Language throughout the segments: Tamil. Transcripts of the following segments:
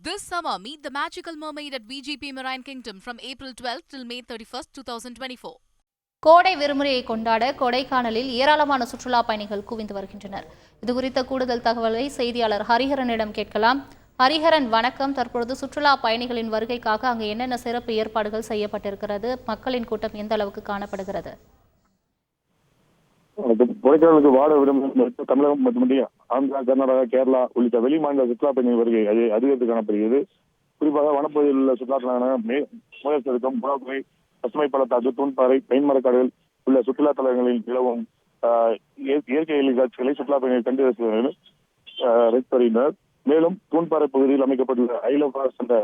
This summer, meet the magical mermaid at VGP Marine Kingdom from April 12th till May 31st, 2024. கோடை விடுமுறையை கொண்டாட கொடைக்கானலில் ஏராளமான சுற்றுலா பயணிகள் குவிந்து வருகின்றனர். இதுகுறித்த கூடுதல் தகவலை செய்தியாளர் ஹரிஹரனிடம் கேட்கலாம். ஹரிஹரன், வணக்கம். தற்பொழுது சுற்றுலா பயணிகளின் வருகைக்காக அங்கு என்னென்ன சிறப்பு ஏற்பாடுகள் செய்யப்பட்டிருக்கிறது? மக்களின் கூட்டம் எந்த அளவுக்கு காணப்படுகிறது? கொடைக்கானலுக்கு வாட விடுமுறை தமிழகம் மட்டுமின்றி ஆந்திரா, கர்நாடகா, கேரளா உள்ளிட்ட வெளி மாநில சுற்றுலா பயணிகள் வருகை அதிகரித்து காணப்படுகிறது. குறிப்பாக வனப்பகுதியில் உள்ள சுற்றுலாத்தலமான முயற்செடுக்கம், புறாக்குறை, பசுமை பள்ளத்தாக்கு, தூண்பாறை, பைன்மரக்காடுகள் உள்ள சுற்றுலா தலங்களில் நிலவும் இயற்கை எழில் காட்சிகளை சுற்றுலா பயணிகள் கண்டு வருகின்றனர். மேலும் தூண்பாறை பகுதியில் அமைக்கப்பட்டுள்ள ஐலோபாஸ் என்ற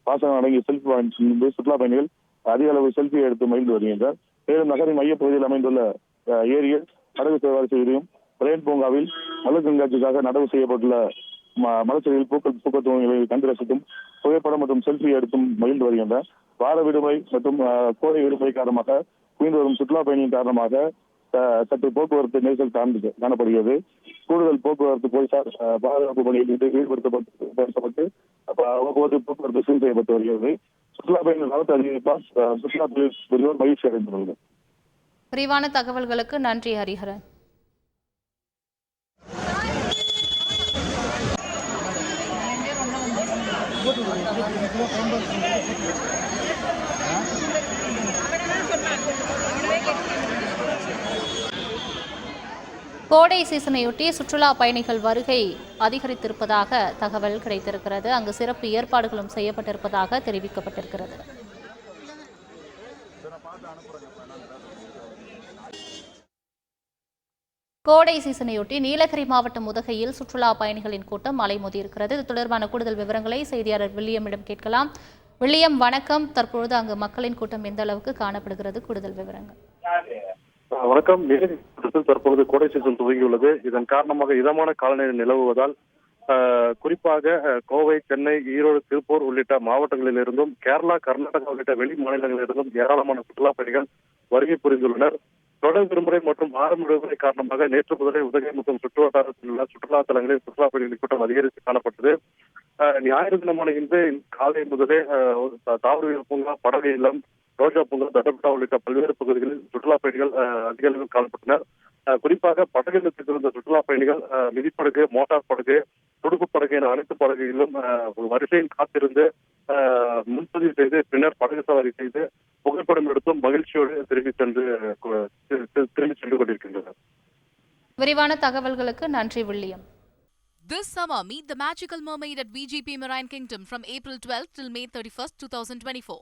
பாசனம் அடங்கிய செல்ஃபி பாயிண்ட் சுற்றுலா பயணிகள் அதிக அளவு செல்ஃபி எடுத்து மகிழ்ந்து வருகின்றனர். மேலும் நகரின் மையப்பகுதியில் அமைந்துள்ள ஏரியில் நடவு சேவை செய்வதையும், பிரைன் பூங்காவில் மலர் கண்காட்சிக்காக நடவு செய்யப்பட்டுள்ள மலச்செடியில் பூக்கத்துவங்களை கண்டு ரசித்தும் புகைப்படம் மற்றும் செல்ஃபி எடுத்தும் மகிழ்ந்து வருகின்றனர். வார விடுமுறை மற்றும் கோடை விடுமுறை காரணமாக குவிந்து வரும் சுற்றுலா பயணியின் காரணமாக சற்று போக்குவரத்து நெரிசல் காணப்படுகிறது. கூடுதல் போக்குவரத்து போலீசார் பாதுகாப்பு பணியில் ஈடுபடுத்தப்பட்டு போக்குவரத்து சீர் செய்யப்பட்டு வருகிறது. சுற்றுலா பயணிகள் நலத்தை அதிகரிப்பால் சுற்றுலா தொழில் மகிழ்ச்சி அடைந்துள்ளது. விரிவான தகவல்களுக்கு நன்றி ஹரிஹரன். கோடை சீசனையொட்டி சுற்றுலா பயணிகள் வருகை அதிகரித்திருப்பதாக தகவல் கிடைத்திருக்கிறது. அங்கு சிறப்பு ஏற்பாடுகளும் செய்யப்பட்டிருப்பதாக தெரிவிக்கப்பட்டிருக்கிறது. கோடை சீசனையொட்டி நீலகிரி மாவட்டம் உதகையில் சுற்றுலா பயணிகளின் கூட்டம் அலைமோதியிருக்கிறது. இது தொடர்பான கூடுதல் விவரங்களை செய்தியாளர் வில்லியமிடம் கேட்கலாம். வில்லியம், வணக்கம். தற்பொழுது அங்கு மக்களின் கூட்டம் எந்த அளவுக்கு காணப்படுகிறது? கூடுதல் விவரங்கள். வணக்கம். நீலகிரி தற்பொழுது கோடை சீசன் துவங்கியுள்ளது. இதன் காரணமாக இதமான காலநிலை நிலவுவதால் குறிப்பாக கோவை, சென்னை, ஈரோடு, திருப்பூர் உள்ளிட்ட மாவட்டங்களிலிருந்தும் கேரளா, கர்நாடகா உள்ளிட்ட வெளி மாநிலங்களிலிருந்தும் ஏராளமான சுற்றுலா பயணிகள் வருகை புரிந்துள்ளனர். தொடர் விடுமுறை மற்றும் ஆரம்ப விடுமுறை காரணமாக நேற்று முதலே உதகை மற்றும் சுற்றுவட்டாரத்தில் உள்ள சுற்றுலா தலங்களில் சுற்றுலா பயணிகளின் கூட்டம் அதிகரித்து காணப்பட்டது. ஞாயிறு தினமான இன்று காலை முதலே தாவரவியல் பூங்கா, படகு இல்லம், ரோஜா பூங்கா, தட்டப்பட்டா உள்ளிட்ட பல்வேறு பகுதிகளில் சுற்றுலா பயணிகள் அதிக அளவில் காணப்பட்டனர். குறிப்பாக படகு இல்லத்துக்கு இருந்த சுற்றுலா பயணிகள் மிதிப்படகு, மோட்டார் படகு, துடுப்பு படகு என அனைத்து படகுகளிலும் வரிசையில் காத்திருந்து முன்பதிவு செய்து பின்னர் படகு சவாரி செய்து புகைப்படம் எடுத்தும் மகிழ்ச்சியோடு திரும்பி சென்று கொண்டிருக்கின்றனர். விரிவான தகவல்களுக்கு நன்றி William. This summer, meet the magical mermaid at VGP Marine Kingdom from April 12th till May 31st, 2024.